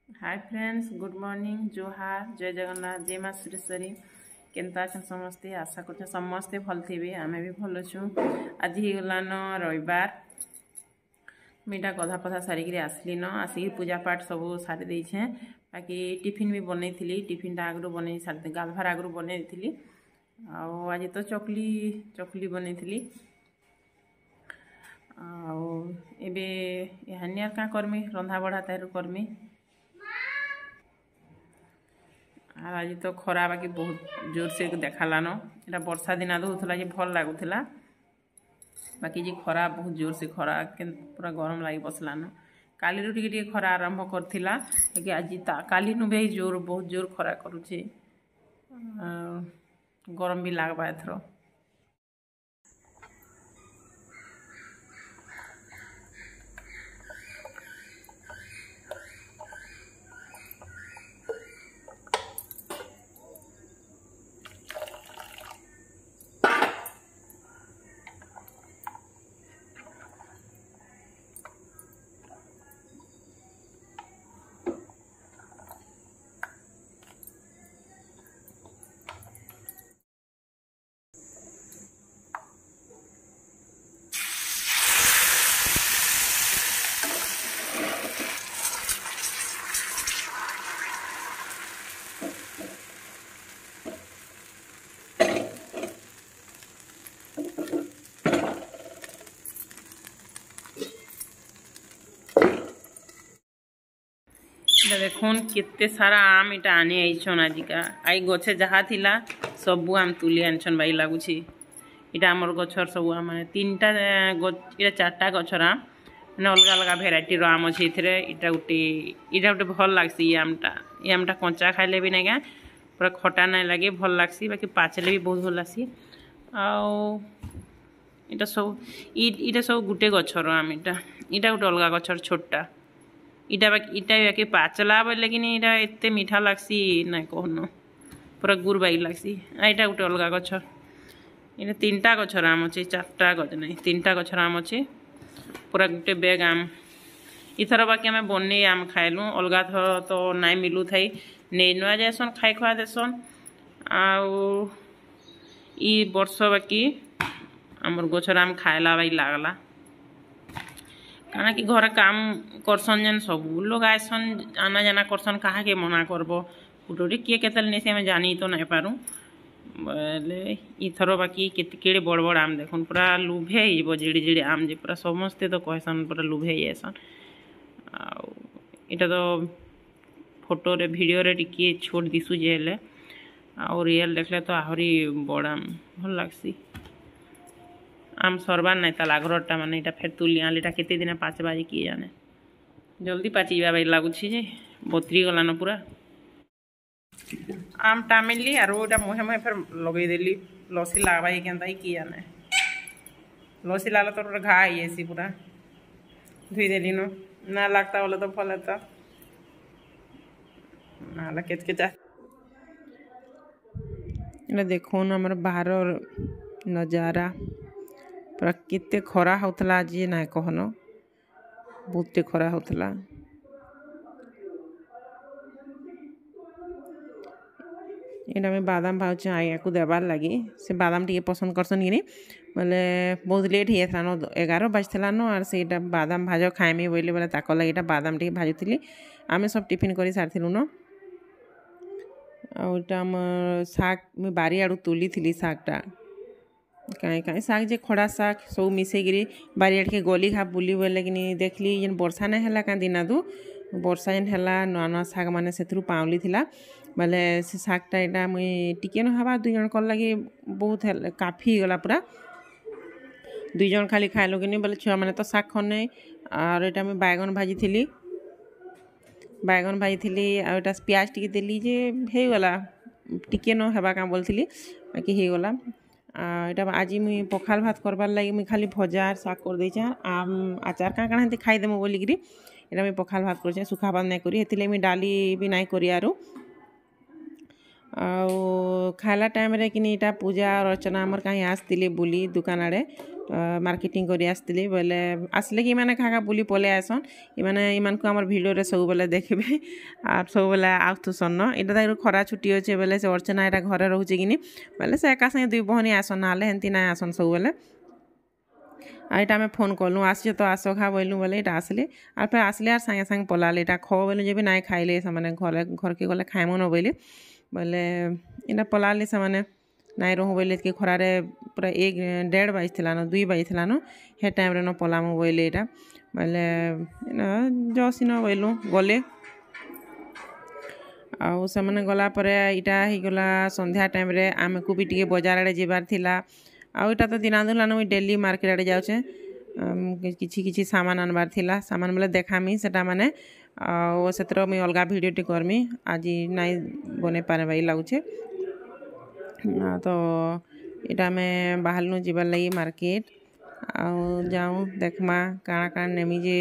Hi friends, good morning, जोहार, जय जगन्नाथ, जय माँ सुरेश्वरी। केनता अछन समस्ते? आशा कर समस्ते भल थे। आम भी भल अच्छु। आज गलान रविवार। मुझा गधा पधा सारिक आसलिन आसिक पूजा पाठ सब सारी देछे। बाकी टिफिन भी बनई थी। टिफिन आगु बनई सारी गाधवार आगु बनई थी। आज तो चकली चकली बनई थी। आबे हानिया क्या करमी रंधा बढ़ा तारू करमी। और आज तो खरा बाकी बहुत जोर से देखालान। यहाँ वर्षा दिन होता भल लगुला। बाकी जी खरा बहुत जोर से खरा के पूरा गरम लगी बसलान। काली टे खरा आरंभ करथिला कि आज काली नु भी जोर बहुत जोर खरा करुचे। गरम भी लगवा एथर। देखुन केते सारा आम इटा आने आईछन। आजिका आई गछे जहा थिला सबु आम तुली आनछन बाई लागुछि। इटा हमर गछर सब आम माने तीनटा इटा चारटा गछर आम माने अलग अलग भेराइटी रो आम अछि इथरे। इटा गुटे भल लागसी। ई आमटा कंचा खाइले भी नैगा पूरा खटा नै लागे, भल लागसी। बाकी पाचले भी बहुत भल लागसी। आउ इटा सब गुटे गछर आम। इटा गुटे अलग गछर छोटा। इटा बाकी पाचला लेकिन इटा एते मीठा लागसी ना कहनो, पूरा गुड़ बाई लागसी। इटा गुटे अलग गछर। इने तीनटा गछर आम अच्छे, चारटा गछ नहीं तीनटा गछर आम अच्छे। पूरा गुटे बेग आम। इथर बाकी आम बने आम खाइलु। अलगा थर तो नाई मिलू थाई नहीं नुआ जासन खाई खुआ देसन। आउ ई वर्ष बाकी आमर गछर आम खाइला बाई लागला। काना कि घर काम करसन जन सब लोग आसन आना जाना करसन, कहा के मना करब। गुटोटी किए केतल नहीं से जानी तो नहीं पारू बोले। इथर बाकी केड़े बड़ बड़ आम देखुन पूरा लुभे जिड़े जिड़े आम जे पूरा समस्ते तो कहसन पूरा लुभे जासन। इटा तो फोटो रे वीडियो रे टिके छोट दिसु जेले और रियल देखले तो आहरी बड़ आम भल लागसी। आम सरबार नहीं ताल आगरटा माने इटा फेर तुली आलिटा केते दिन पाचबा जे किए जाने। जल्दी पाचिबा बाई लागुछि जे बतरी गलान पूरा। आम टामिली आरो एटा मुहे मुहे फेर लगई देली। लसी लागबा जे केनता किए जाने। लसी लागला तो घा आइएसी पूरा धुई देली नो। ना लागता बोले तो फल था ना केचकेचा। इला देखोन हमर बाहर नजारा पूरा केते खरा होतला आज ना कहनो, बहुते खरा होतला। इटा में बादाम भावचे आया को देबार लगी। से बादाम टी पसंद करसन कि बोले बहुत लेट ही था 11 बजला न। और से बादाम भाज खाएमी बोले बोले ताक लगे बादाम टी भाजुली। आम सब टिफिन कर सारी न। आटा शाग मुझे बारी आड़ू तुली थी शागटा कहीं कहीं शाग जे खड़ा शाग सब मिसेकरी बारी आड़ के गली खा बुली बोले कि देखली जेन वर्षा नहीं है क्या दिन दू वर्षा जेन है नुआ नुआ शाग मैंने से पाउली थिला बोले से शागटा यहाँ मुई टिके न हवा 2 जन कर लगे बहुत काफी गला पूरा 2 जन खाली खाइलु कि बोले छुआ मैंने तो शाग खने। और यहाँ मुझे बैगन भाजी थी आटा प्याज टी देली जे हो गला टिके न हवा क्या बोलती बाकी हो गला। यहाँ आज मुई पखाल भात करबार लगी मुई खाली भजा शाग कर देचे आम आचार क्या क्या खाईदेमु बोलिकी यहाँ मुई पखाल भात कर सुखा भात नहीं करी मुई डाली भी नहीं करी आरु। खाला टाइम रे कि पूजा और अर्चना आमर कहीं आसती बुली दुकान आड़े मार्केटिंग करी आसती बोले आसले कि मैंने खा बुली पलि आसन इन को आम भिडियो सब बेले देखिए और सब बेले आसुसन यहाँ खरा छुट्टी अच्छे बोले से अर्चना यहाँ घरे रोचे कि बोले से एका संगे दुई बहनी आसन ना हेंती ना आसन सब बेले आईटा आम फोन कलु आस तो आस खा बोलूँ बोले यहाँ आसले और फिर आसले और सागे सागे पलाले यहाँ खो बोलूँ जब ना खाइले से घर के गले खाइम न बोले बोले यहाँ पलाले से नाई रहूँ बोले कि खरारे पूरा 1:30 बाजन 2 बाजन हे टाइम न पलामु बोले यहाँ बोले जस न बोलूँ गले आउ से गलापर यहाँ होगला संध्या टाइम रे आम को भी टे बजार आड़े जबार थिला आउ इटा तो दिनादुलान मुझे डेली मार्केट आड़े जाऊे किसी सामान आनबार थिला सामान बोले देखामी सेटा माने से मुझे अलग भिडियोटी करमी आज नाई बने पारे भाई लगुचे तो यहाँ आम बाहरनु जीवार लगी मार्केट आउ जाऊँ देखमा काଣା काଣା नेमी जे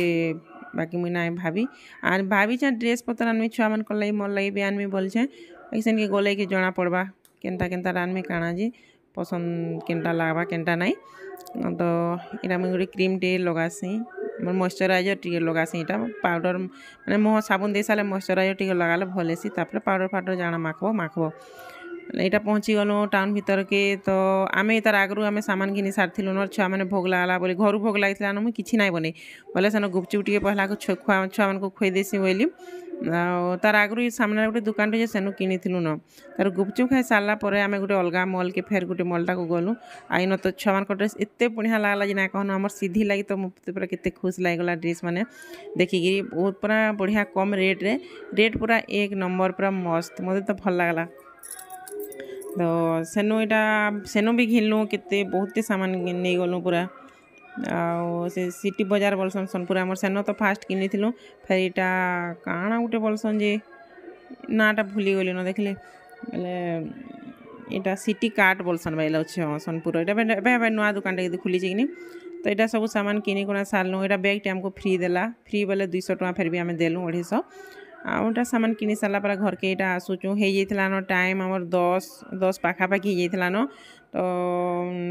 बाकी मुझे ना भाभी आर भाभी ड्रेस पतर आनमी छुआ मन लगी मोर लगी भी आनमी बोलछे ऐसे के गले कि जना पड़वा केनता केनता आनमी काଣା जी पसंद केनटा लागबा केनटा नाई तो यहाँ मुझे गोटे क्रीम टे लगासी मोर मॉइस्चराइजर टे लगासी यहाँ पाउडर माने मुह साबुन दे सारे मॉइस्चराइजर टे लगाले भल हेसी तापर पाउडर फाउडर जाना माखब यहाँ पहुँची गलु टाउन भीतर के तो आम तार आगु आम सामान घिनी सारी मोर छुआ मैंने भोग लगाला बोले घर भोग लगी मुझे किसी ना बने बोले से गुपचुप टे पहला छुआ मान खुई देसी बोली तार आगु सामने गोटे दुकान टे सेनु किनी न तार गुपचुप खाई सारा पर आम गोटे अलग मल के फेर गोटे मलटा को गलु आईन तो छुआ मान ड्रेस एत बढ़िया लगला ना कहन आम सीधी लगी तो मुझे पूरा केते खुश लगला ड्रेस मैंने देखिकी बहुत पूरा बढ़िया कम रेट पूरा 1 नंबर पूरा मस्त मत तो भल लगला तो सेनु भी घिनलु केते बहुत सामान नहीं गलु पूरा आ से सिटी बाजार बोलसन सोनपुर आमर सेन तो फास्ट किनी फिर यहाँ काଣା गोटे बोलसन जे नाटा भूली गली न देखले बोले यहाँ सिटी कार्ट बोलसन भाई लगे हाँ सोनपुर यहाँ नुआ दुकान टे खुली कि तो यहाँ सब सामान किनिकुना सारूँ यहाँ बैग टे आमको फ्री देला फ्री बोले 200 टଙ୍କା फिर भी आम देलु 250 आउटा सामान किनी सारा पर घर के यहाँ आसुचु हो जाता न टाइम आमर 10 पाखापाखि हो जाता न तो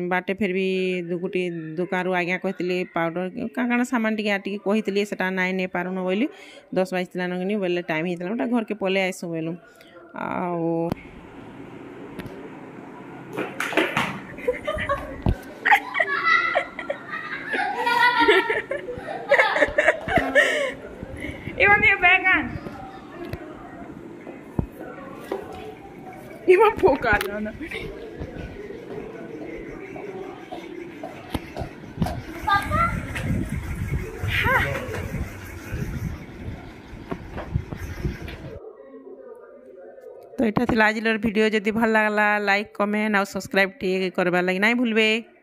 बाटे फिर भी गोटे दुकान आज्ञा कहते पाउडर काଣା सामान टी कहते से नाई नहीं पारुन बोली 10 बाजता न कि बोले टाइम होता गोटा घर के पलि आसु बोलूँ आ Iba poca lana. तो यहाँ आज भिडियो जदि भल लगला लाइक कमेंट और सब्सक्राइब करवा लगी ना भूलबे।